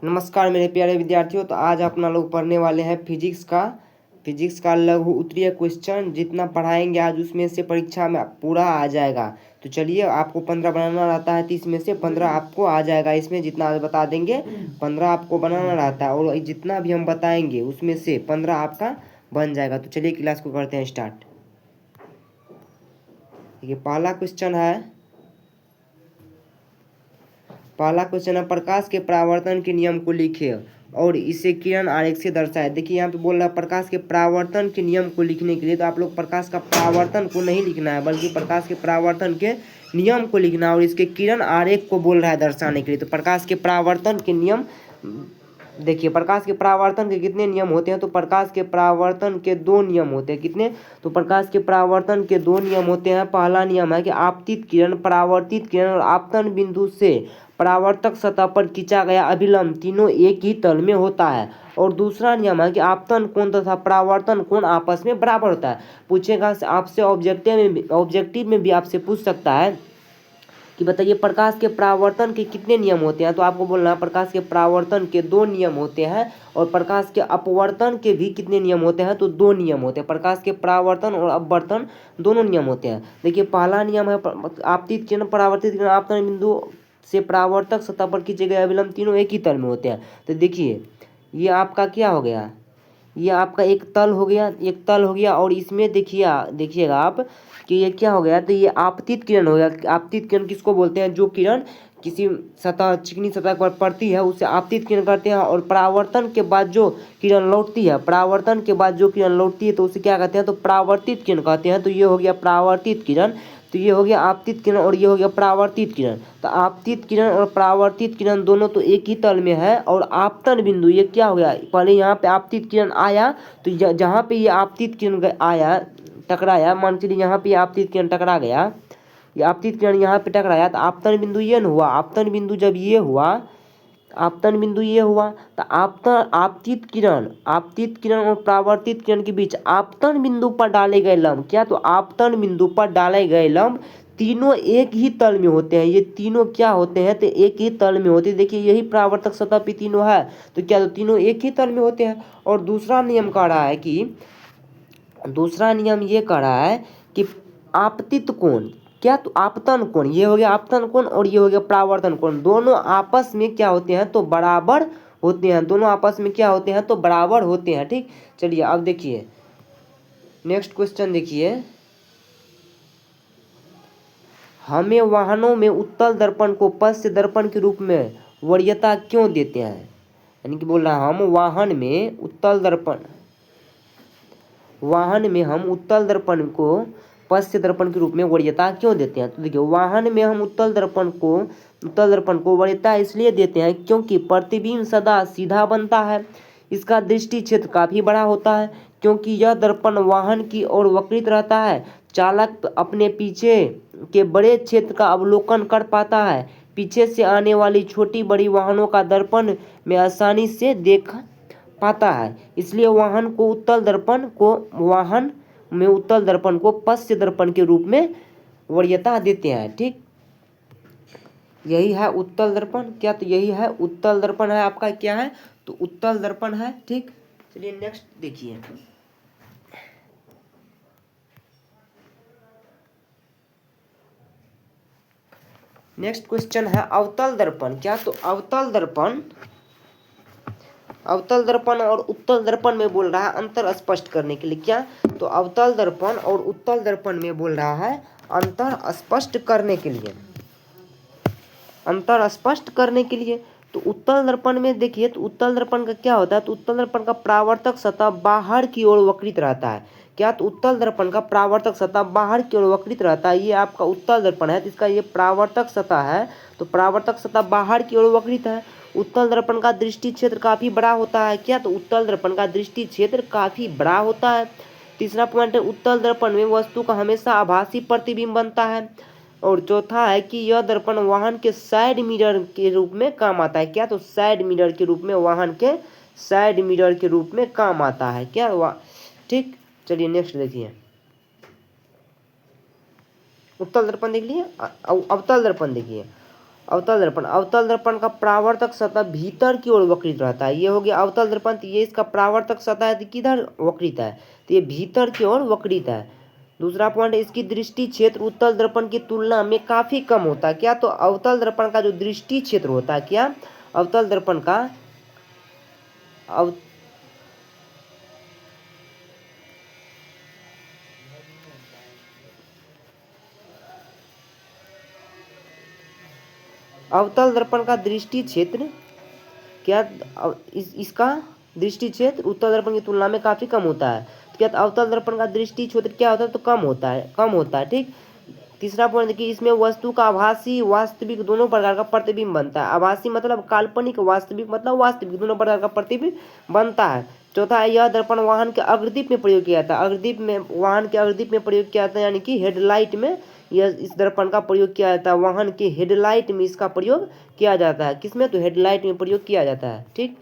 नमस्कार मेरे प्यारे विद्यार्थियों। तो आज अपना लोग पढ़ने वाले हैं फिजिक्स का लघु उत्तरीय क्वेश्चन। जितना पढ़ाएंगे आज उसमें से परीक्षा में पूरा आ जाएगा। तो चलिए, आपको 15 बनाना रहता है, 30 में से 15 आपको आ जाएगा। इसमें जितना आज बता देंगे 15 आपको बनाना रहता है, और जितना भी हम बताएंगे उसमें से 15 आपका बन जाएगा। तो चलिए क्लास को करते हैं स्टार्ट। ये पहला क्वेश्चन है, प्रकाश के परावर्तन के नियम को लिखे और इसे किरण आरेख से दर्शाए। देखिए यहाँ पे बोल रहा है प्रकाश के परावर्तन के नियम को लिखने के लिए, तो आप लोग प्रकाश का परावर्तन को नहीं लिखना है, बल्कि प्रकाश के परावर्तन के नियम को लिखना है, और इसके किरण आरेख को बोल रहा है दर्शाने के लिए। तो प्रकाश के परावर्तन के नियम, देखिए प्रकाश के परावर्तन के कितने नियम होते हैं। तो प्रकाश के परावर्तन के 2 नियम होते हैं। कितने? तो प्रकाश के परावर्तन के 2 नियम होते हैं। पहला नियम है कि आपतित किरण, परावर्तित किरण और आपतन बिंदु से परावर्तक सतह पर खींचा गया अभिलंब तीनों एक ही तल में होता है। और दूसरा नियम है कि आपतन कोण तथा परावर्तन कोण आपस में बराबर होता है। पूछेगा आपसे ऑब्जेक्टिव में भी आपसे पूछ सकता है कि बताइए प्रकाश के परावर्तन के कितने नियम होते हैं। तो आपको बोलना है प्रकाश के परावर्तन के 2 नियम होते हैं, और प्रकाश के अपवर्तन के भी कितने नियम होते हैं। तो 2 नियम होते हैं। प्रकाश के परावर्तन और अपवर्तन दोनों नियम होते हैं। देखिए पहला नियम है आपतित किरण, परावर्तित किरण, आपतन बिंदु से परावर्तक सतह पर खींचे गए अभिलंब तीनों एक ही तल में होते हैं। तो देखिए ये आपका क्या हो गया, ये आपका एक तल हो गया, और इसमें देखिएगा आप कि ये क्या हो गया। तो ये आपतित किरण हो गया। आपतित किरण किसको बोलते हैं? जो किरण किसी सतह, चिकनी सतह पर पड़ती है उसे आपतित किरण कहते हैं। और परावर्तन के बाद जो किरण लौटती है, तो उसे क्या कहते हैं? तो परावर्तित किरण कहते हैं। तो ये हो गया परावर्तित किरण, तो ये हो गया आपतित किरण, और ये हो गया परावर्तित किरण। तो आपतित किरण और परावर्तित किरण दोनों तो एक ही तल में है। और आपतन बिंदु ये क्या हो गया, पहले यहाँ पे आपतित किरण आया, तो जहाँ पे ये आपतित किरण आया, टकराया, मान चलिए यहाँ पे आपतित किरण टकरा गया, ये आपतित किरण यहाँ पे टकराया, तो आपतन बिंदु ये न हुआ। आपतन बिंदु जब ये हुआ, तो आपतित किरण और परावर्तित किरण के बीच आपतन बिंदु पर डाले गए लंब, क्या? तो आपतन बिंदु पर डाले गए लंब तीनों एक ही तल में होते हैं। ये तीनों क्या होते हैं? तो एक ही तल में होते हैं। देखिए यही परावर्तक सतह पे तीनों है, तो क्या? तो तीनों एक ही तल में होते हैं। और दूसरा नियम कह रहा है कि आपतित कोण, क्या? तो आपतन कोण, ये हो गया आपतन कोण और ये हो गया परावर्तन कोण, दोनों आपस में क्या होते हैं? तो बराबर होते हैं। ठीक, चलिए अब देखिए नेक्स्ट क्वेश्चन। देखिए, हमें वाहनों में उत्तल दर्पण को पश्च दर्पण के रूप में वरीयता क्यों देते हैं? यानी कि बोल रहा है हम वाहन में उत्तल दर्पण को पश्च दर्पण के रूप में वरीयता क्यों देते हैं। तो देखिए वाहन में हम उत्तल दर्पण को वरीयता इसलिए देते हैं क्योंकि प्रतिबिंब सदा सीधा बनता है, इसका दृष्टि क्षेत्र काफ़ी बड़ा होता है, क्योंकि यह दर्पण वाहन की ओर वक्रित रहता है, चालक अपने पीछे के बड़े क्षेत्र का अवलोकन कर पाता है, पीछे से आने वाली छोटी बड़ी वाहनों का दर्पण में आसानी से देख पाता है। इसलिए वाहन में उत्तल दर्पण को पश्च दर्पण के रूप में वरीयता देते हैं। ठीक, यही है उत्तल दर्पण। क्या? तो यही है उत्तल दर्पण है आपका, क्या है? तो उत्तल दर्पण है। ठीक, चलिए नेक्स्ट देखिए। नेक्स्ट क्वेश्चन है अवतल दर्पण। क्या? तो अवतल दर्पण और उत्तल दर्पण में बोल रहा है अंतर स्पष्ट करने के लिए। क्या? तो अवतल दर्पण और उत्तल दर्पण में बोल रहा है अंतर स्पष्ट करने के लिए। तो उत्तल दर्पण में देखिए, तो उत्तल दर्पण का क्या होता है? तो उत्तल दर्पण का परावर्तक सतह बाहर की ओर वक्रित रहता है। क्या? तो उत्तल दर्पण का परावर्तक सतह बाहर की ओर वक्रित रहता है। ये आपका उत्तल दर्पण है, तो इसका ये परावर्तक सतह है, तो परावर्तक सतह बाहर की ओर वक्रित है। उत्तल दर्पण का दृष्टि क्षेत्र काफ़ी बड़ा होता है। क्या? तो उत्तल दर्पण का दृष्टि क्षेत्र काफ़ी बड़ा होता है। तीसरा पॉइंट है उत्तल दर्पण में वस्तु का हमेशा आभासी प्रतिबिंब बनता है। और चौथा है कि यह दर्पण वाहन के साइड मिरर के रूप में काम आता है। क्या? तो साइड मिरर के रूप में, वाहन के साइड मिरर के रूप में काम आता है। क्या? ठीक, चलिए नेक्स्ट देखिए। उत्तल दर्पण देख लिए, अवतल दर्पण देखिए। अवतल दर्पण का परावर्तक सतह भीतर की ओर वक्रित रहता है। ये हो गया अवतल दर्पण, तो ये इसका परावर्तक सतह है तो किधर वक्रित है, तो ये भीतर की ओर वक्रित है। दूसरा पॉइंट, इसकी दृष्टि क्षेत्र उत्तल दर्पण की तुलना में काफी कम होता है। क्या, तो अवतल दर्पण का जो दृष्टि क्षेत्र होता है, क्या, अवतल दर्पण का अवतल दर्पण का दृष्टि क्षेत्र, क्या, इसका दृष्टि क्षेत्र उत्तल दर्पण की तुलना में काफी कम होता है। तो क्या, अवतल दर्पण का दृष्टि क्षेत्र क्या होता है, तो कम होता है। ठीक। तीसरा पॉइंट देखिए, इसमें वस्तु का आभासी वास्तविक दोनों प्रकार का प्रतिबिंब बनता है। आभासी मतलब काल्पनिक, वास्तविक मतलब वास्तविक, दोनों प्रकार का प्रतिबिंब बनता है। चौथा है, यह दर्पण वाहन के अग्रदीप में प्रयोग किया जाता है। अग्रदीप में, वाहन के अग्रदीप में प्रयोग किया जाता है, यानी कि हेडलाइट में यह इस दर्पण का प्रयोग किया जाता है। वाहन के हेडलाइट में इसका प्रयोग किया जाता है। किसमें, तो हेडलाइट में प्रयोग किया जाता है। ठीक।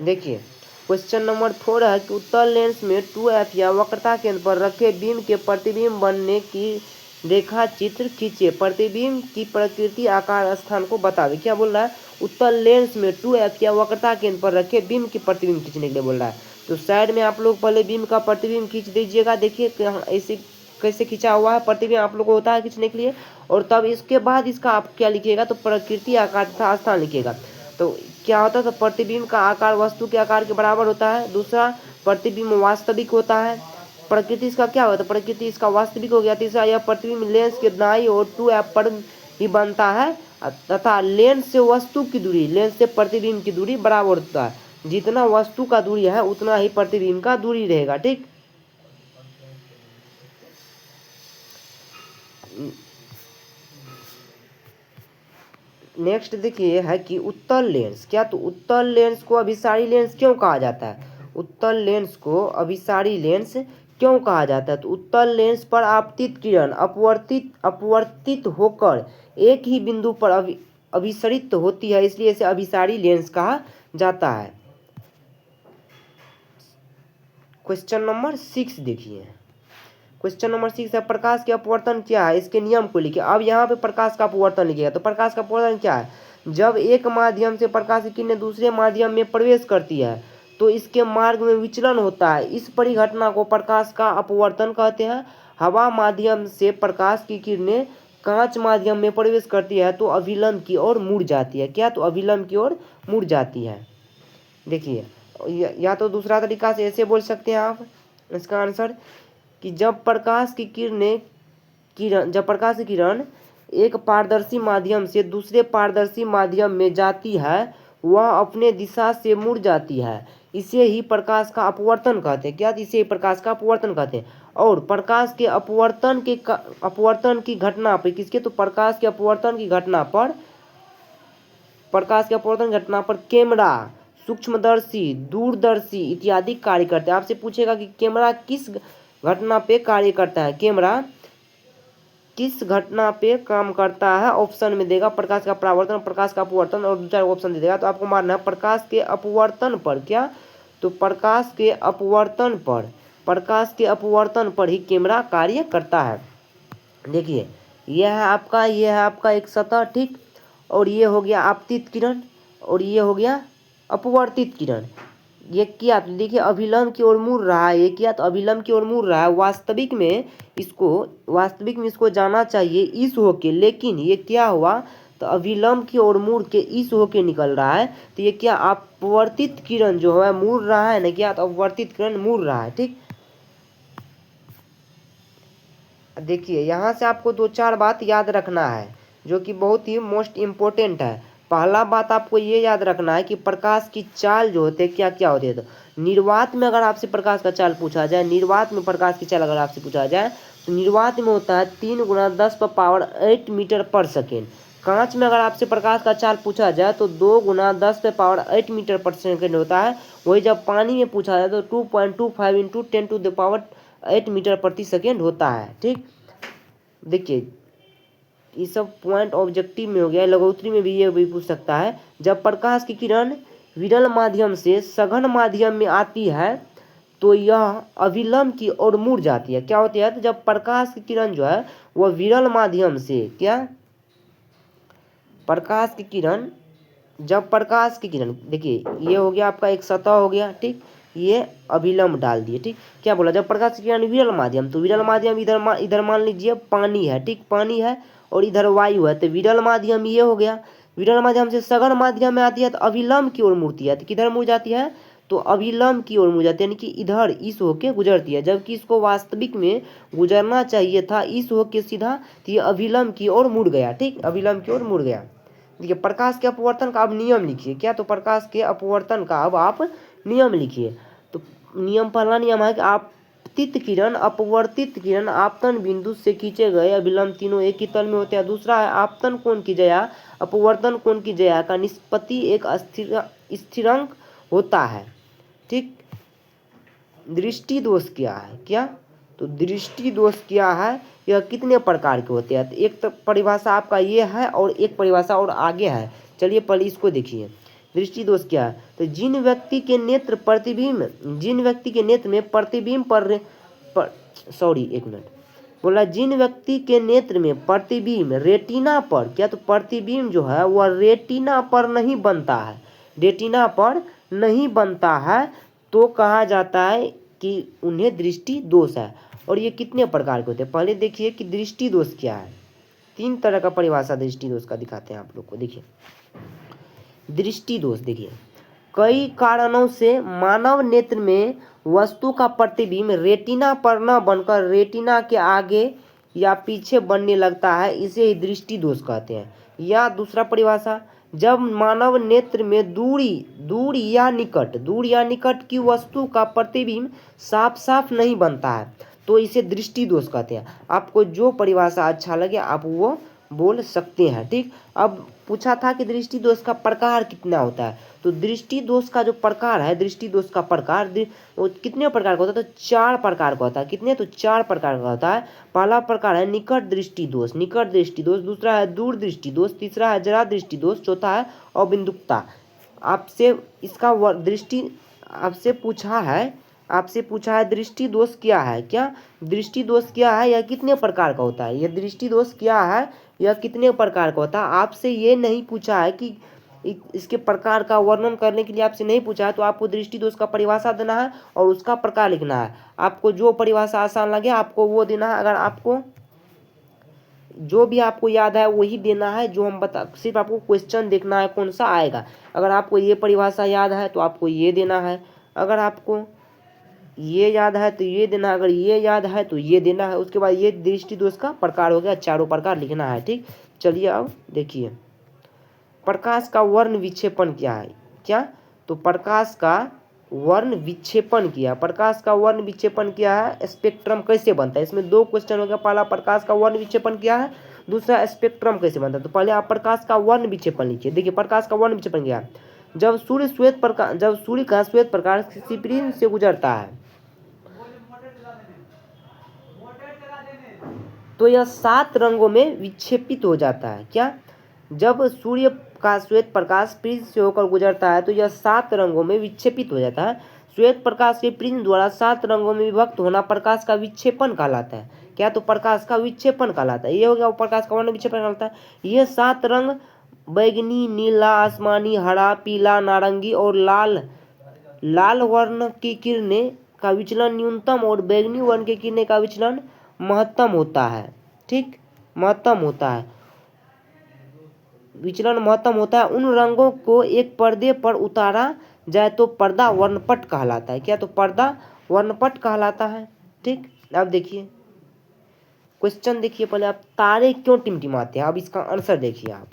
देखिए क्वेश्चन नंबर 4 है कि उत्तल लेंस में 2f या वक्रता केंद्र पर रखे बीम के प्रतिबिंब बनने की रेखा चित्र खींचे। प्रतिबिंब की प्रकृति, आकार, स्थान को बतावे। क्या बोल रहा है, उत्तल लेंस में 2f या वक्रता केंद्र पर रखे बीम के प्रतिबिंब खींचने के लिए बोल रहा है। तो साइड में आप लोग पहले बीम का प्रतिबिंब खींच दीजिएगा। देखिए ऐसे कैसे खींचा हुआ है प्रतिबिंब आप लोग को होता है खींचने के लिए, और तब इसके बाद इसका आप क्या लिखिएगा, तो प्रकृति, आकार तथा स्थान लिखिएगा। तो क्या होता है, तो प्रतिबिंब का आकार वस्तु के आकार के बराबर होता है। दूसरा, प्रतिबिंब वास्तविक होता है। प्रकृति इसका क्या होता है, प्रकृति इसका वास्तविक हो गया। तीसरा, यह प्रतिबिंब लेंस के दाईं और 2f पर ही बनता है, तथा लेंस से वस्तु की दूरी, लेंस से प्रतिबिंब की दूरी बराबर होता है। जितना वस्तु का दूरी है उतना ही प्रतिबिंब का दूरी रहेगा। ठीक। नेक्स्ट देखिए है कि उत्तल लेंस, क्या, तो उत्तल लेंस को अभिसारी लेंस क्यों कहा जाता है। उत्तल लेंस को अभिसारी लेंस क्यों कहा जाता है, तो उत्तल लेंस पर आपतित किरण अपवर्तित होकर एक ही बिंदु पर अभिसरित होती है, इसलिए इसे अभिसारी लेंस कहा जाता है। क्वेश्चन नंबर 6 देखिए। क्वेश्चन नंबर 6 है, प्रकाश के अपवर्तन क्या है, इसके नियम को लिखिए। अब यहाँ पे प्रकाश का अपवर्तन लिखिएगा। तो प्रकाश का अपवर्तन क्या है, जब एक माध्यम से प्रकाश की किरणें दूसरे माध्यम में प्रवेश करती है तो इसके मार्ग में विचलन होता है। इस परिघटना को प्रकाश का अपवर्तन कहते हैं। हवा माध्यम से प्रकाश की किरणें कांच माध्यम में प्रवेश करती है तो अभिलंब की ओर मुड़ जाती है। क्या, तो अभिलंब की ओर मुड़ जाती है। देखिए या तो दूसरा तरीका से ऐसे बोल सकते हैं आप इसका आंसर, कि जब प्रकाश की किरण एक पारदर्शी माध्यम से दूसरे पारदर्शी माध्यम में जाती है, वह अपने दिशा से मुड़ जाती है। इसे ही प्रकाश का अपवर्तन कहते हैं। क्या, इसे ही प्रकाश का अपवर्तन कहते हैं। और प्रकाश के अपवर्तन की घटना पर, किसके, तो प्रकाश के अपवर्तन की घटना पर कैमरा, सूक्ष्मदर्शी, दूरदर्शी इत्यादि कार्य करते हैं। आपसे पूछेगा कि कैमरा किस घटना पे कार्य करता है, कैमरा किस घटना पे काम करता है, ऑप्शन में देगा प्रकाश का परावर्तन, प्रकाश का अपवर्तन, और दूसरा ऑप्शन दे देगा। तो आपको मानना है प्रकाश के अपवर्तन पर। क्या, तो प्रकाश के अपवर्तन पर ही कैमरा कार्य करता है। देखिए यह है आपका एक सतह। ठीक। और ये हो गया आपतित किरण, और ये हो गया अपवर्तित किरण। ये क्या, तो देखिए अभिलंब की ओर मुड़ रहा है। ये क्या, तो अभिलंब की ओर मुड़ रहा है। वास्तविक में इसको जाना चाहिए इस होके, लेकिन ये क्या हुआ, तो अभिलंब की ओर मुड़ के इस होके निकल रहा है। तो ये क्या, अपवर्तित किरण जो है मुड़ रहा है ना, क्या, तो अपवर्तित किरण मुड़ रहा है। ठीक। देखिए यहाँ से आपको 2-4 बात याद रखना है जो कि बहुत ही मोस्ट इम्पोर्टेंट है। पहला बात आपको ये याद रखना है कि प्रकाश की चाल जो होते हैं क्या क्या होती है। तो निर्वात में अगर आपसे प्रकाश का चाल पूछा जाए, निर्वात में प्रकाश की चाल अगर आपसे पूछा जाए, तो निर्वात में होता है 3 × 10⁸ मीटर पर सेकेंड। कांच में अगर आपसे प्रकाश का चाल पूछा जाए तो 2 × 10⁸ मीटर पर सेकेंड होता है। वही जब पानी में पूछा जाए तो 2.25 × 10⁸ मीटर प्रति सेकेंड होता है। ठीक। देखिए ये सब पॉइंट ऑब्जेक्टिव में हो गया, लघुत्तरी में भी ये भी पूछ सकता है। जब प्रकाश की किरण विरल माध्यम से सघन माध्यम में आती है तो यह अविलंब की ओर मुड़ जाती है। क्या होती है? तो जब प्रकाश की किरण जो है वह विरल माध्यम से, क्या, प्रकाश की किरण, जब प्रकाश की किरण, देखिए ये हो गया आपका एक सतह हो गया, ठीक, ये अभिलंब डाल दिए, ठीक। क्या बोला? जब प्रकाश की किरण विरल माध्यम, तो विरल माध्यम इधर मान लीजिए पानी है, ठीक, पानी है, और इधर वायु है, तो विरल माध्यम ये हो गया। विरल माध्यम से सघन माध्यम में आती है तो अभिलंब की ओर मुड़ती है, तो किधर मुड़ जाती है? तो अभिलंब की ओर मुड़ जाती है, यानी कि इधर इस होके गुजरती है, जबकि इसको वास्तविक में गुजरना चाहिए था इस होके सीधा, तो ये अभिलंब की ओर मुड़ गया, ठीक, अभिलंब की ओर मुड़ गया। देखिए प्रकाश के अपवर्तन का अब नियम लिखिए। क्या? तो प्रकाश के अपवर्तन का अब आप नियम लिखिए। तो नियम, पहला नियम है कि आपतित किरण, अपवर्तित किरण, आपतन बिंदु से खींचे गए अभिलंब तीनों एक ही तल में होते हैं। दूसरा है आपतन कोण की ज्या, अपवर्तन कोण की ज्या का निष्पत्ति एक स्थिरांक होता है, ठीक। दृष्टि दोष क्या है? क्या? तो दृष्टि दोष क्या है? यह कितने प्रकार के होते हैं? तो एक तो परिभाषा आपका ये है और एक परिभाषा और आगे है। चलिए पहले इसको देखिए, दृष्टि दोष क्या है। तो जिन व्यक्ति के नेत्र प्रतिबिंब, जिन व्यक्ति के नेत्र में प्रतिबिंब पर सॉरी एक मिनट, बोला जिन व्यक्ति के नेत्र में प्रतिबिंब रेटिना पर, क्या, तो प्रतिबिंब जो है वह रेटिना पर नहीं बनता है, रेटिना पर नहीं बनता है, तो कहा जाता है कि उन्हें दृष्टि दोष है। और ये कितने प्रकार के होते हैं? पहले देखिए कि दृष्टि दोष क्या है। 3 तरह का परिभाषा दृष्टि दोष का दिखाते हैं आप लोग को। देखिए दृष्टि दोष, देखिए कई कारणों से मानव नेत्र में वस्तु का प्रतिबिंब रेटिना पर न बनकर रेटिना के आगे या पीछे बनने लगता है, इसे ही दृष्टि दोष कहते हैं। या दूसरा परिभाषा, जब मानव नेत्र में दूर या निकट की वस्तु का प्रतिबिंब साफ साफ नहीं बनता है, तो इसे दृष्टि दोष कहते हैं। आपको जो परिभाषा अच्छा लगे आप वो बोल सकते हैं, ठीक। अब पूछा था कि दृष्टि दोष का प्रकार कितना होता है, तो दृष्टि दोष का जो प्रकार है, दृष्टि दोष का प्रकार वो कितने प्रकार का होता है? तो 4 प्रकार का होता है। कितने? तो 4 प्रकार का होता है। पहला प्रकार है निकट दृष्टि दोष, दूसरा है दूर दृष्टि दोष, तीसरा है जरा दृष्टि दोष, चौथा है अबिंदुकता। आपसे इसका दृष्टि आपसे पूछा है दृष्टि दोष क्या है? क्या दृष्टि दोष क्या है? यह कितने प्रकार का होता है? यह दृष्टि दोष क्या है? यह कितने प्रकार का होता है? आपसे ये नहीं पूछा है कि इसके प्रकार का वर्णन करने के लिए आपसे नहीं पूछा है, तो आपको दृष्टि दोष का परिभाषा देना है और उसका प्रकार लिखना है। आपको जो परिभाषा आसान लगे आपको वो देना है। अगर आपको जो भी आपको याद है वही देना है, जो हम सिर्फ आपको क्वेश्चन देखना है कौन सा आएगा। अगर आपको ये परिभाषा याद है तो आपको ये देना है, अगर आपको ये याद है तो ये देना है, अगर ये याद है तो ये देना है। उसके बाद ये दृष्टि दोष का प्रकार हो गया, 4 प्रकार लिखना है, ठीक। चलिए अब देखिए प्रकाश का वर्ण विक्षेपण क्या है? क्या? तो प्रकाश का वर्ण विक्षेपण क्या? प्रकाश का वर्ण विक्षेपण क्या है? स्पेक्ट्रम कैसे बनता है? इसमें 2 क्वेश्चन हो गया। पहला प्रकाश का वर्ण विक्षेपण क्या है, दूसरा स्पेक्ट्रम कैसे बनता है। तो पहले आप प्रकाश का वर्ण विक्षेपण लिखिए। देखिए प्रकाश का वर्ण विक्षेपण क्या है? जब सूर्य का श्वेत प्रकाश किसी प्रिज्म से गुजरता है तो यह 7 रंगों में विक्षेपित हो जाता है। क्या? जब सूर्य का श्वेत प्रकाश प्रिज्म से होकर गुजरता है तो यह 7 रंगों में विक्षेपित हो जाता है। श्वेत प्रकाश के प्रिज्म द्वारा 7 रंगों में विभक्त होना प्रकाश का विक्षेपण कहलाता है। क्या? तो प्रकाश का विक्षेपण कहलाता है। ये हो गया प्रकाश का वर्ण विक्षेपण कहलाता है। ये 7 रंग बैगनी, नीला, आसमानी, हरा, पीला, नारंगी और लाल वर्ण की किरणें का विचलन न्यूनतम और बैगनी वर्ण की किरणें का विचलन महत्तम होता है, ठीक, महत्तम होता है। विचलन महत्तम होता है। उन रंगों को एक पर्दे पर उतारा जाए तो पर्दा वर्णपट कहलाता है। क्या? तो पर्दा वर्णपट कहलाता है, ठीक। अब देखिए क्वेश्चन देखिए पहले आप, तारे क्यों टिमटिमाते हैं? अब इसका आंसर देखिए आप।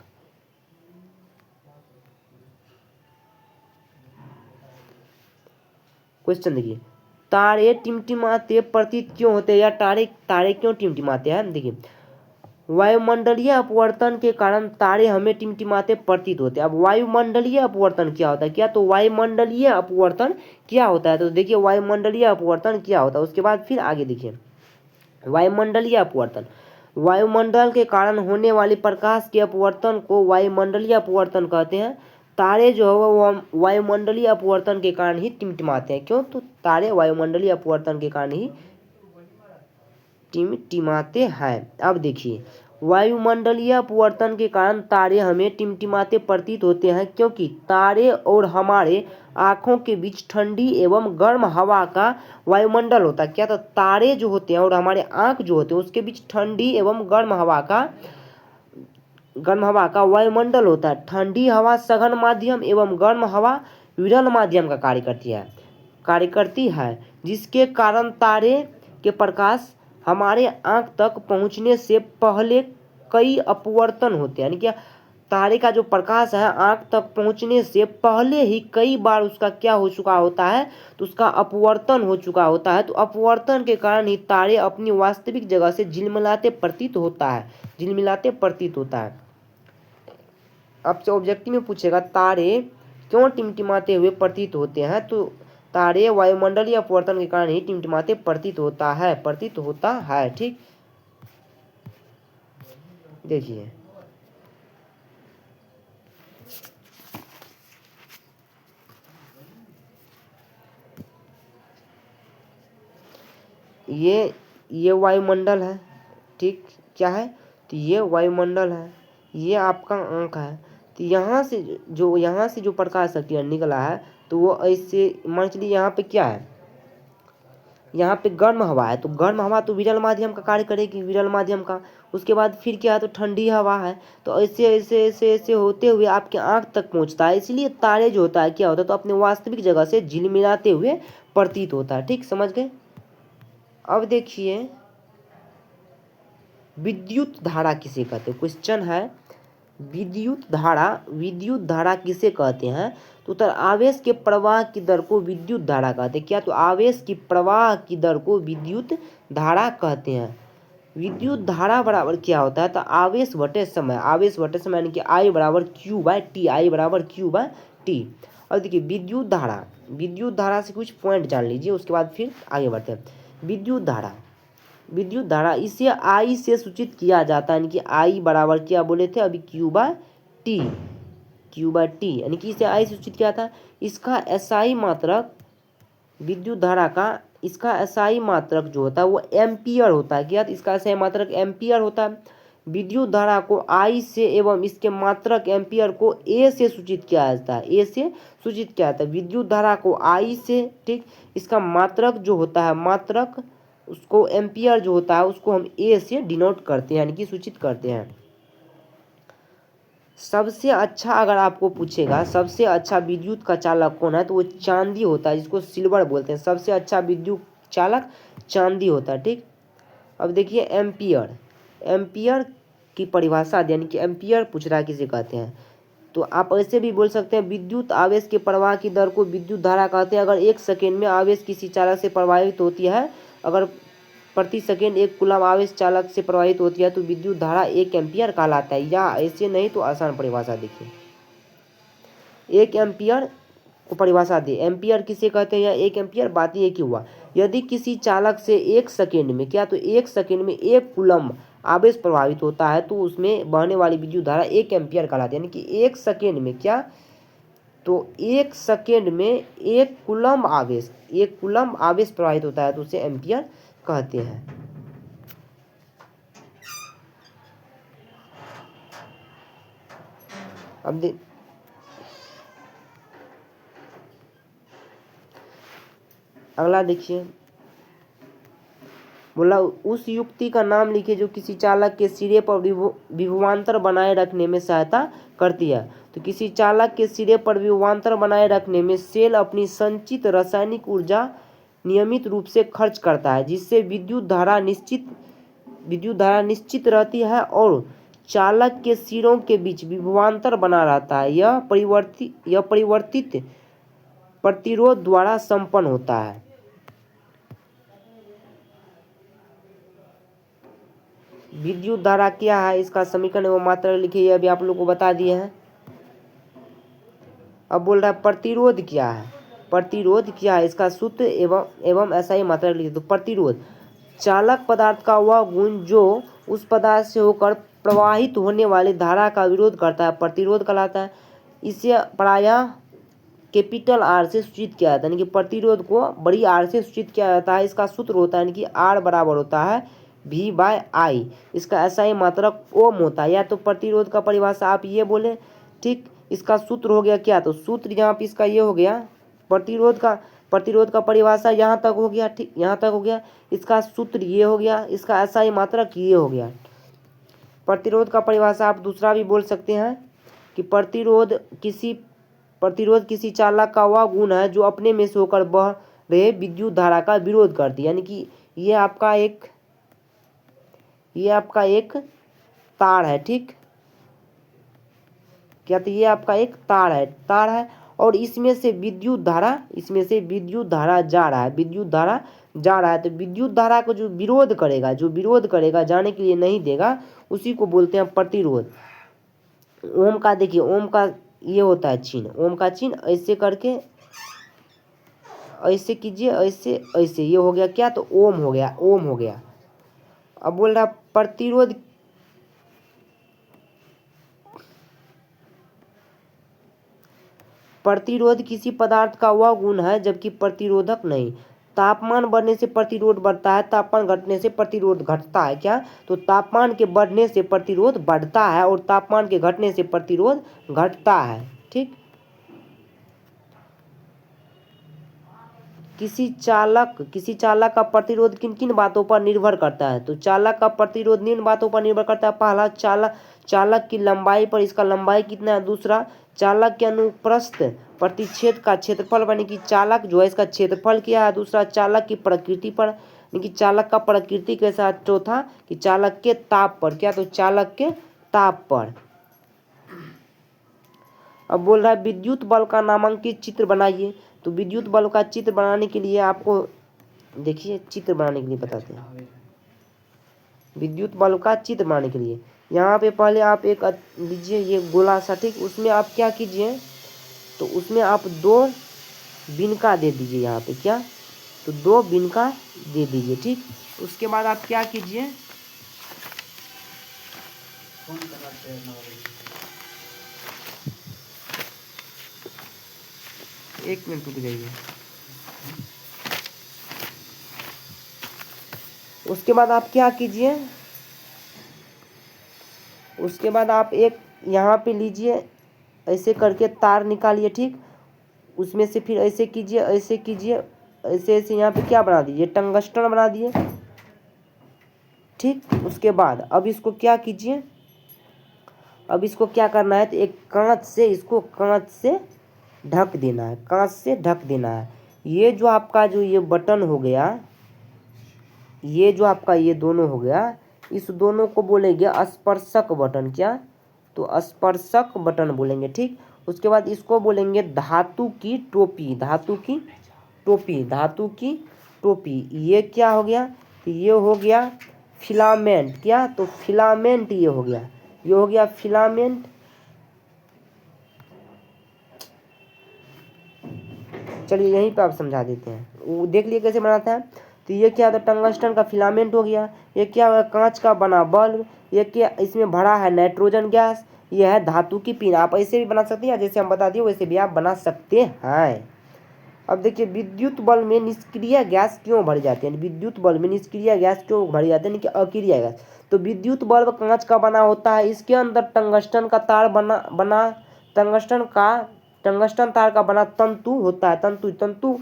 क्वेश्चन देखिए, तारे टिमटिमाते प्रतीत क्यों होते हैं, या तारे क्यों टिमटिमाते हैं? देखिए वायुमंडलीय अपवर्तन के कारण तारे हमें टिमटिमाते प्रतीत होते हैं। अब वायुमंडलीय अपवर्तन क्या होता है? क्या? तो वायुमंडलीय अपवर्तन क्या होता है? तो देखिए वायुमंडलीय अपवर्तन क्या होता है, उसके बाद फिर आगे देखिए वायुमंडलीय अपवर्तन। वायुमंडल के कारण होने वाले प्रकाश के अपवर्तन को वायुमंडलीय अपवर्तन कहते हैं। तारे जो है वो वायुमंडलीय अपवर्तन के कारण ही टिमटिमाते हैं। क्यों? तो तारे वायुमंडलीय अपवर्तन के कारण ही टिमटिमाते हैं। अब देखिए, वायुमंडलीय अपवर्तन के कारण तारे हमें टिमटिमाते प्रतीत होते हैं क्योंकि तारे और हमारे आँखों के बीच ठंडी एवं गर्म हवा का वायुमंडल होता है। क्या? तो तारे जो होते हैं और हमारे आँख जो होते हैं उसके बीच ठंडी एवं गर्म हवा का वायुमंडल होता है। ठंडी हवा सघन माध्यम एवं गर्म हवा विरल माध्यम का कार्य करती है, जिसके कारण तारे के प्रकाश हमारे आँख तक पहुँचने से पहले कई अपवर्तन होते हैं। यानी कि तारे का जो प्रकाश है आँख तक पहुँचने से पहले ही कई बार उसका क्या हो चुका होता है, तो उसका अपवर्तन हो चुका होता है। तो अपवर्तन के कारण ही तारे अपनी वास्तविक जगह से झिलमिलाते प्रतीत होता है। आपसे ऑब्जेक्टिव में पूछेगा तारे क्यों टिमटिमाते हुए प्रतीत होते हैं, तो तारे वायुमंडलीय अपवर्तन के कारण ही टिमटिमाते प्रतीत होता है। ठीक, देखिए ये वायुमंडल है। ठीक, क्या है? तो ये वायुमंडल है, ये आपका आँख है। तो यहाँ से जो प्रकाश शक्ति निकला है तो वो ऐसे मान चलिए यहाँ पे क्या है, यहाँ पे गर्म हवा है, तो गर्म हवा तो विरल माध्यम का कार्य करेगी, विरल माध्यम का। उसके बाद फिर क्या है, तो ठंडी हवा है, तो ऐसे होते हुए आपके आँख तक पहुँचता है। इसलिए तारे जो होता है क्या होता है, तो अपने वास्तविक जगह से झिलमिलाते हुए प्रतीत होता है। ठीक, समझ गए? अब देखिए, विद्युत धारा किसे कहते हैं? क्वेश्चन है, विद्युत धारा किसे कहते हैं? तो उत्तर, आवेश के प्रवाह की दर को विद्युत धारा कहते हैं। क्या? तो आवेश की प्रवाह की दर को विद्युत धारा कहते हैं। विद्युत धारा बराबर क्या होता है, तो आवेश बटे समय यानी कि I बराबर Q बाय टी। और देखिए, विद्युत धारा से कुछ पॉइंट जान लीजिए, उसके बाद फिर आगे बढ़ते हैं। विद्युत धारा इसे I से सूचित किया जाता है, यानी कि I बराबर क्या बोले थे अभी, Q बाय टी, यानी कि इसे I से सूचित किया था। इसका SI मात्रक, विद्युत धारा का इसका SI मात्रक जो होता है वो एम्पियर होता है। क्या? तो इसका SI मात्रक एम्पियर होता है। विद्युत धारा को I से एवं इसके मात्रक एम्पियर को A से सूचित किया जाता है। विद्युत धारा को I से, ठीक, इसका मात्रक जो होता है, उसको एम्पियर जो होता है उसको हम A से डिनोट करते हैं, यानी कि सूचित करते हैं। सबसे अच्छा, अगर आपको पूछेगा सबसे अच्छा विद्युत का चालक कौन है, तो वो चांदी होता है, जिसको सिल्वर बोलते हैं। सबसे अच्छा विद्युत चालक चांदी होता है। ठीक, अब देखिए, एम्पियर की परिभाषा, यानी कि एम्पियर पूछ रहा है किसे कहते हैं, तो आप ऐसे भी बोल सकते हैं, विद्युत आवेश के प्रवाह की दर को विद्युत धारा कहते हैं। अगर 1 सेकेंड में आवेश किसी चालक से प्रवाहित होती है, अगर प्रति सेकेंड 1 कूलम आवेश चालक से प्रवाहित होती है, तो विद्युत धारा 1 एम्पियर कहलाता है। या ऐसे नहीं तो आसान परिभाषा देखिए, 1 एम्पियर को परिभाषा दी, एम्पियर किसे कहते हैं या 1 एम्पियर, बात ये क्यों हुआ, यदि किसी चालक से 1 सेकेंड में, क्या? तो 1 सेकेंड में 1 कूलम आवेश प्रभावित होता है, तो उसमें बहने वाली विद्युत धारा 1 एम्पियर कहलाती है। यानी कि 1 सेकेंड में क्या, तो 1 सेकेंड में 1 कूलम आवेश प्रभावित होता है, तो उसे एम्पियर कहते हैं। अब अगला देखिए, बोला उस युक्ति का नाम लिखिए जो किसी चालक के सिरे पर विभवांतर बनाए रखने में सहायता करती है। तो किसी चालक के सिरे पर विभवांतर बनाए रखने में सेल अपनी संचित रासायनिक ऊर्जा नियमित रूप से खर्च करता है, जिससे विद्युत धारा निश्चित रहती है और चालक के सिरों के बीच विभवांतर बना रहता है। यह परिवर्तित प्रतिरोध द्वारा संपन्न होता है। विद्युत धारा क्या है, इसका समीकरण एवं मात्रा लिखिए, ये अभी आप लोग को बता दिए हैं। अब बोल रहा है प्रतिरोध क्या है, इसका सूत्र एवं ऐसा ही मात्रा लिखिए। तो प्रतिरोध, चालक पदार्थ का वह गुण जो उस पदार्थ से होकर प्रवाहित होने वाली धारा का विरोध करता है, प्रतिरोध कहलाता है। इसे प्रायः कैपिटल आर से सूचित किया जाता है, यानी कि प्रतिरोध को बड़ी आर से सूचित किया जाता है। इसका सूत्र होता है यानी कि आर बराबर होता है V/I। इसका SI मात्रक ओम होता है। या तो प्रतिरोध का परिभाषा आप ये बोले, ठीक। इसका सूत्र हो गया क्या, तो सूत्र यहाँ पे इसका ये हो गया प्रतिरोध का परिभाषा यहाँ तक हो गया, ठीक, यहाँ तक हो गया। इसका सूत्र ये हो गया, इसका SI मात्रक ये हो गया। प्रतिरोध का परिभाषा आप दूसरा भी बोल सकते हैं कि प्रतिरोध किसी चालक का वह गुण है जो अपने में से होकर बह रहे विद्युत धारा का विरोध करती है। यानी कि ये आपका एक तार है, ठीक। क्या, तो ये आपका एक तार है और इसमें से विद्युत धारा जा रहा है, तो विद्युत धारा को जो विरोध करेगा, जाने के लिए नहीं देगा, उसी को बोलते हैं प्रतिरोध। ओम का देखिए, ओम का ये होता है चिन्ह, ओम का चिन्ह ऐसे करके ऐसे कीजिए, ऐसे ये हो गया क्या, तो ओम हो गया। अब बोल रहा प्रतिरोध किसी पदार्थ का वह गुण है जबकि प्रतिरोधक नहीं। तापमान बढ़ने से प्रतिरोध बढ़ता है, तापमान घटने से प्रतिरोध घटता है। क्या, तो तापमान के बढ़ने से प्रतिरोध बढ़ता है और तापमान के घटने से प्रतिरोध घटता है, ठीक। किसी चालक का प्रतिरोध किन किन बातों पर निर्भर करता है, तो चालक का प्रतिरोध निम्न बातों पर निर्भर करता है। पहला, चालक की लंबाई पर, इसका लंबाई कितना है। दूसरा, चालक के अनुप्रस्थ प्रतिच्छेद का क्षेत्रफल, यानी कि चालक जो है इसका क्षेत्रफल क्या है। दूसरा, चालक की प्रकृति पर, यानी कि चालक का प्रकृति के साथ। चौथा, कि चालक के ताप पर। क्या, तो चालक के ताप पर। अब बोल रहा है विद्युत बल का नामांकित चित्र बनाइए। तो विद्युत बल का चित्र बनाने के लिए आपको देखिए, चित्र बनाने के लिए बताते हैं। विद्युत बल का चित्र बनाने के लिए यहाँ पे पहले आप एक लीजिए ये गोला सा, ठीक। उसमें आप क्या कीजिए, तो उसमें आप 2 बिनका दे दीजिए यहाँ पे। क्या, तो 2 बिनका दे दीजिए, ठीक। उसके बाद आप क्या कीजिए, एक मिनट रुक जाइए। उसके बाद आप क्या कीजिए, उसके बाद आप एक यहाँ पे लीजिए, ऐसे करके तार निकालिए, ठीक। उसमें से फिर ऐसे कीजिए, ऐसे यहाँ पे क्या बना दीजिए, टंगस्टन बना दिए, ठीक। उसके बाद अब इसको क्या कीजिए, अब इसको क्या करना है, तो एक कांच से इसको ढक देना है। ये जो आपका जो ये बटन हो गया, ये जो आपका ये दोनों हो गया, इस दोनों को बोलेंगे स्पर्शक बटन। क्या, तो स्पर्शक बटन बोलेंगे, ठीक। उसके बाद इसको बोलेंगे धातु की टोपी। ये क्या हो गया, तो ये हो गया फिलामेंट। क्या, तो फिलामेंट ये हो गया फिलामेंट। चलिए यहीं पे आप समझा देते हैं, वो देख लिए कैसे बनाता है। तो ये क्या था, टंगस्टन का फिलामेंट हो गया। ये क्या होगा, कांच का बना बल्ब। ये क्या, इसमें भरा है नाइट्रोजन गैस। ये है धातु की पिन। आप ऐसे भी बना सकते हैं, जैसे हम बता दिए वैसे भी आप बना सकते हैं। अब देखिए विद्युत बल्ब में निष्क्रिय गैस क्यों भरी जाती है, विद्युत बल्ब में निष्क्रिय गैस क्यों भरी जाती है, यानी कि अक्रिय गैस। तो विद्युत बल्ब कांच का बना होता है, इसके अंदर टंगस्टन का तार बना टंगस्टन तार का बना तंतु होता है। तंतु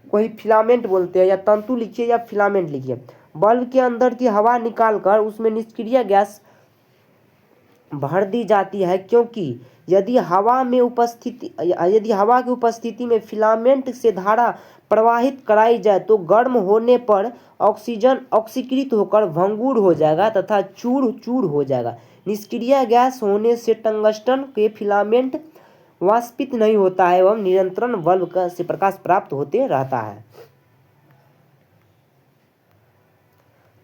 वही फिलामेंट बोलते हैं, या तंतु लिखिए या फिलामेंट लिखिए। बल्ब के अंदर की हवा निकालकर उसमें निष्क्रिय गैस भर दी जाती है, क्योंकि यदि हवा की उपस्थिति में फिलामेंट से धारा प्रवाहित कराई जाए तो गर्म होने पर ऑक्सीजन ऑक्सीकृत होकर भंगुर हो जाएगा तथा चूर हो जाएगा। निष्क्रिय गैस होने से टंगस्टन के फिलामेंट वाष्पित नहीं होता है एवं निरंतर बल्ब से प्रकाश प्राप्त होते रहता है।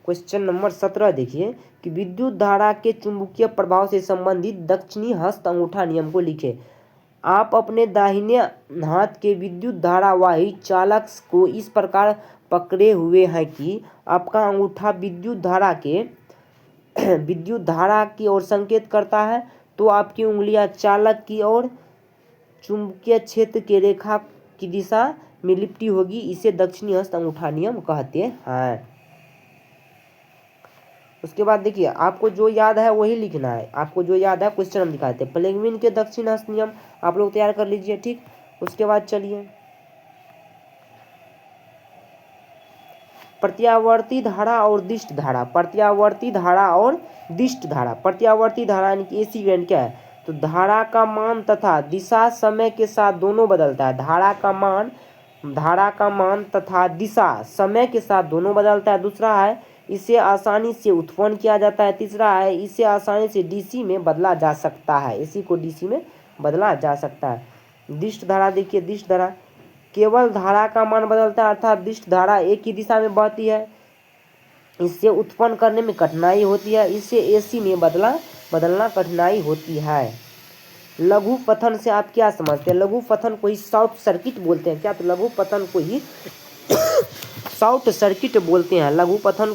क्वेश्चन नंबर 17 देखिए कि विद्युत धारा के चुंबकीय प्रभाव से संबंधित दक्षिणी हस्त अंगूठा नियम को लिखें। आप अपने दाहिने हाथ के विद्युत धारावाही चालक को इस प्रकार पकड़े हुए हैं कि आपका अंगूठा विद्युत धारा की ओर संकेत करता है, तो आपकी उंगलियां चालक की ओर चुंबकीय क्षेत्र के रेखा की दिशा में लिपटी होगी, इसे दक्षिणी हस्त अंगूठा नियम कहते हैं। उसके बाद देखिए आपको जो याद है वही लिखना है, आपको जो याद है क्वेश्चन हम दिखाते हैं। प्लेगविन के दक्षिण हस्त नियम आप लोग तैयार कर लीजिए, ठीक। उसके बाद चलिए प्रत्यावर्ती धारा और दिष्ट धारा। प्रत्यावर्ती धारा और दिष्ट धारा। प्रत्यावर्ती धारा यानी कि एसी करंट क्या है, तो धारा का मान तथा दिशा समय के साथ दोनों बदलता है। धारा का मान तथा दिशा समय के साथ दोनों बदलता है। दूसरा है इसे आसानी से उत्पन्न किया जाता है। तीसरा है इसे आसानी से डीसी में बदला जा सकता है, इसी को डीसी में बदला जा सकता है। दिष्ट धारा देखिए, दिष्ट धारा केवल धारा का मान बदलता है, अर्थात दिष्ट धारा एक ही दिशा में बहती है, इससे उत्पन्न करने में कठिनाई होती है, इससे एसी में बदलना कठिनाई होती है। लघु पथन से आप क्या समझते हैं? लघु पथन को ही शॉर्ट सर्किट बोलते हैं क्या? तो लघु पथन को ही शॉर्ट सर्किट बोलते हैं। लघु पथन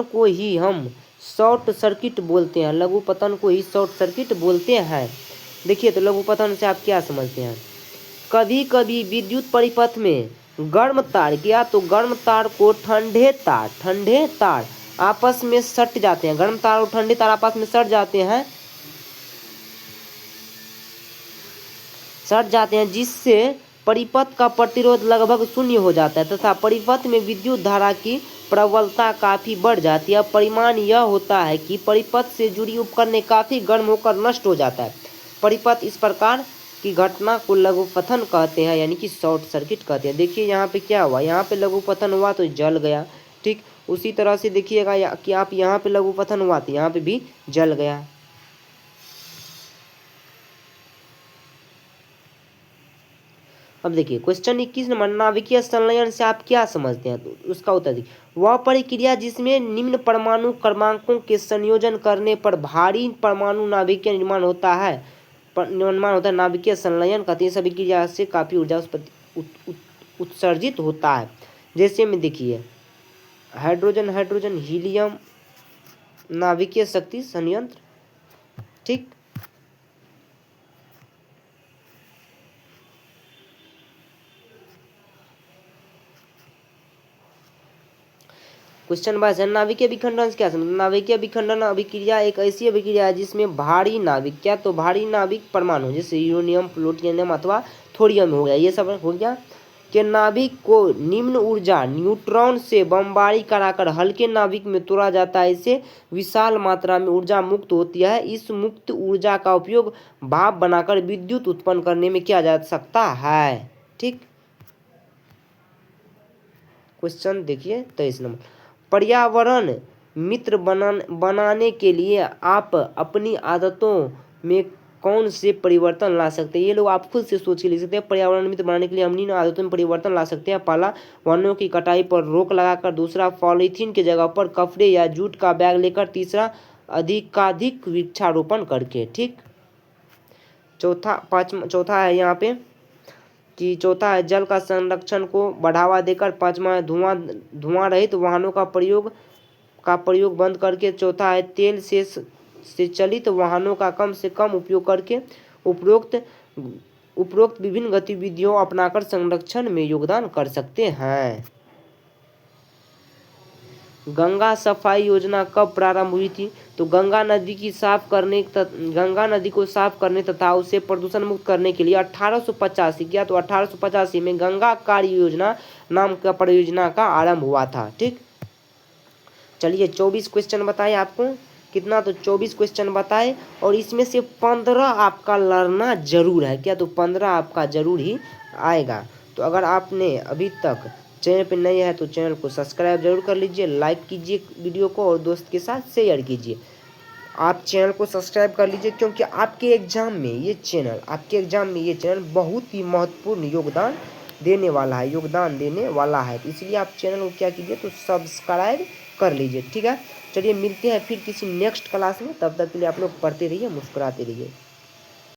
को ही हम शॉर्ट सर्किट बोलते हैं। लघु पतन को ही शॉर्ट सर्किट बोलते हैं। देखिए तो लघु पतन से आप क्या समझते हैं? कभी कभी विद्युत परिपथ में गर्म तार क्या, तो गर्म तार को ठंडे तार आपस में सट जाते हैं। गर्म तार और ठंडे तार आपस में सट जाते हैं जिससे परिपथ का प्रतिरोध लगभग शून्य हो जाता है तथा परिपथ में विद्युत धारा की प्रबलता काफ़ी बढ़ जाती है। परिणाम यह होता है कि परिपथ से जुड़ी उपकरण काफ़ी गर्म होकर नष्ट हो जाता है। परिपथ इस प्रकार की घटना को लघु पथन कहते हैं, यानी कि शॉर्ट सर्किट कहते हैं। देखिए यहाँ पे क्या हुआ, यहाँ पे लघु पथन हुआ तो जल गया, ठीक। उसी तरह से देखिएगा कि आप यहाँ पे लघु पथन हुआ तो यहाँ पे भी जल गया। अब देखिए क्वेश्चन 21 नंबर, नाभिकीय संलयन से आप क्या समझते हैं? तो उसका उत्तर देखिए, वह प्रक्रिया जिसमें निम्न परमाणु क्रमांकों के संयोजन करने पर भारी परमाणु नाभिक का निर्माण होता है, नाभिकीय संलयन कहते हैं। सभी क्रिया से काफ़ी ऊर्जा उत्सर्जित होता है। जैसे में देखिए हाइड्रोजन हीलियम नाभिकीय शक्ति संयंत्र, ठीक। क्वेश्चन 22 है, नाभिकीय विखंडन से क्या समझ? नाभिकीय विखंडन अभिक्रिया एक ऐसी अभिक्रिया है जिसमें भारी नाभिक क्या, तो भारी नाभिक परमाणु जैसे यूरेनियम, प्लूटोनियम अथवा थोरियम हो गया, ये सब हो गया, के नाभिक को निम्न ऊर्जा न्यूट्रॉन से बमबारी कराकर हल्के नाभिक में तोड़ा जाता है। इससे विशाल मात्रा में ऊर्जा मुक्त होती है। इस मुक्त ऊर्जा का उपयोग भाप बनाकर विद्युत उत्पन्न करने में किया जा सकता है, ठीक। क्वेश्चन देखिए 23 नंबर, पर्यावरण मित्र बनाने के लिए आप अपनी आदतों में कौन से परिवर्तन ला सकते हैं? ये लोग आप खुद से सोच के लिख सकते हैं। पर्यावरण मित्र बनाने के लिए हम इन आदतों में परिवर्तन ला सकते हैं। पहला, वनों की कटाई पर रोक लगाकर। दूसरा, पॉलीथीन की जगह पर कपड़े या जूट का बैग लेकर। तीसरा, अधिकाधिक वृक्षारोपण करके, ठीक। चौथा है यहाँ पे कि चौथा है जल का संरक्षण को बढ़ावा देकर। पांचवा है धुआं रहित वाहनों का प्रयोग बंद करके। चौथा है तेल से चलित वाहनों का कम से कम उपयोग करके। उपरोक्त विभिन्न गतिविधियों अपनाकर संरक्षण में योगदान कर सकते हैं। गंगा सफाई योजना कब प्रारंभ हुई थी? तो गंगा नदी को साफ करने तथा उसे प्रदूषण मुक्त करने के लिए 1885 किया, तो 1885 में गंगा कार्य योजना नाम का परियोजना का आरंभ हुआ था, ठीक। चलिए 24 क्वेश्चन बताए आपको, कितना, तो 24 क्वेश्चन बताए और इसमें से 15 आपका लड़ना जरूर है क्या, तो 15 आपका जरूर ही आएगा। तो अगर आपने अभी तक चैनल पे नए हैं तो चैनल को सब्सक्राइब जरूर कर लीजिए, लाइक कीजिए वीडियो को और दोस्त के साथ शेयर कीजिए। आप चैनल को सब्सक्राइब कर लीजिए क्योंकि आपके एग्जाम में ये चैनल बहुत ही महत्वपूर्ण योगदान देने वाला है। तो इसलिए आप चैनल को क्या कीजिए, तो सब्सक्राइब कर लीजिए, ठीक है। चलिए मिलते हैं फिर किसी नेक्स्ट क्लास में, तब तक के लिए आप लोग पढ़ते रहिए, मुस्कुराते रहिए।